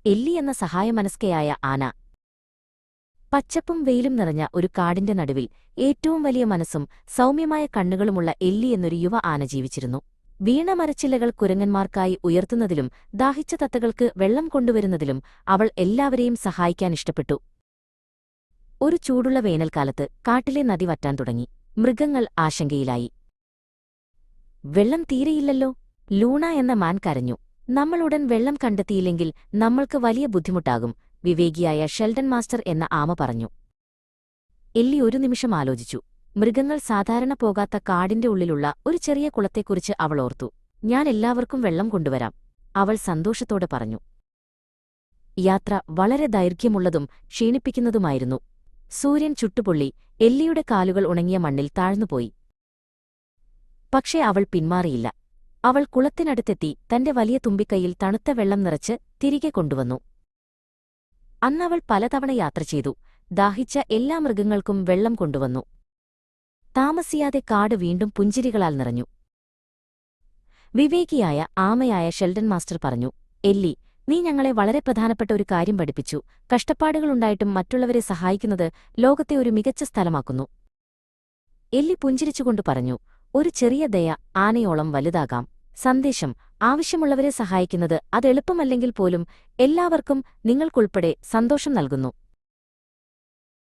എല്ലി എന്ന സഹായമനസ്കയായ ആന. പച്ചപ്പും വെയിലും നിറഞ്ഞ ഒരു കാടിന്റെ നടുവിൽ ഏറ്റവും വലിയ മനസ്സും സൗമ്യമായ കണ്ണുകളുമുള്ള എല്ലി എന്നൊരു യുവ ആന ജീവിച്ചിരുന്നു. വീണ മരച്ചില്ലകൾ കുരങ്ങന്മാർക്കായി ഉയർത്തുന്നതിലും ദാഹിച്ച തത്തകൾക്ക് വെള്ളം കൊണ്ടുവരുന്നതിലും അവൾ എല്ലാവരെയും സഹായിക്കാനിഷ്ടപ്പെട്ടു. ഒരു ചൂടുള്ള വേനൽക്കാലത്ത് കാട്ടിലെ നദി വറ്റാൻ തുടങ്ങി. മൃഗങ്ങൾ ആശങ്കയിലായി. വെള്ളം തീരെയില്ലല്ലോ. ലൂണ എന്ന മാൻ കരഞ്ഞു. നമ്മളുടൻ വെള്ളം കണ്ടെത്തിയില്ലെങ്കിൽ നമ്മൾക്ക് വലിയ ബുദ്ധിമുട്ടാകും, വിവേകിയായ ഷെൽഡൻ മാസ്റ്റർ എന്ന ആമ പറഞ്ഞു. എല്ലി ഒരു നിമിഷം ആലോചിച്ചു. മൃഗങ്ങൾ സാധാരണ പോകാത്ത കാടിന്റെ ഉള്ളിലുള്ള ഒരു ചെറിയ കുളത്തെക്കുറിച്ച് അവൾ ഓർത്തു. ഞാൻ എല്ലാവർക്കും വെള്ളം കൊണ്ടുവരാം, അവൾ സന്തോഷത്തോടെ പറഞ്ഞു. യാത്ര വളരെ ദൈർഘ്യമുള്ളതും ക്ഷീണിപ്പിക്കുന്നതുമായിരുന്നു. സൂര്യൻ ചുട്ടുപൊള്ളി എല്ലിയുടെ കാലുകൾ ഉണങ്ങിയ മണ്ണിൽ താഴ്ന്നുപോയി. പക്ഷേ അവൾ പിന്മാറിയില്ല. അവൾ കുളത്തിനടുത്തെത്തി തന്റെ വലിയ തുമ്പിക്കൈയിൽ തണുത്ത വെള്ളം നിറച്ച് തിരികെ കൊണ്ടുവന്നു. അന്നവൾ പലതവണ യാത്ര ചെയ്തു. ദാഹിച്ച എല്ലാ മൃഗങ്ങൾക്കും വെള്ളം കൊണ്ടുവന്നു. താമസിയാതെ കാട് വീണ്ടും പുഞ്ചിരികളാൽ നിറഞ്ഞു. വിവേകിയായ ആമയായ ഷെൽഡൻ മാസ്റ്റർ പറഞ്ഞു, എല്ലി, നീ ഞങ്ങളെ വളരെ പ്രധാനപ്പെട്ട ഒരു കാര്യം പഠിപ്പിച്ചു. കഷ്ടപ്പാടുകളുണ്ടായിട്ടും മറ്റുള്ളവരെ സഹായിക്കുന്നത് ലോകത്തെ ഒരു മികച്ച സ്ഥലമാക്കുന്നു. എല്ലി പുഞ്ചിരിച്ചുകൊണ്ട് പറഞ്ഞു, ഒരു ചെറിയ ദയ ആനയോളം വലുതാകാം. സന്ദേശം: ആവശ്യമുള്ളവരെ സഹായിക്കുന്നത് അതെളുപ്പമല്ലെങ്കിൽ പോലും എല്ലാവർക്കും, നിങ്ങൾക്കുൾപ്പെടെ, സന്തോഷം നൽകുന്നു.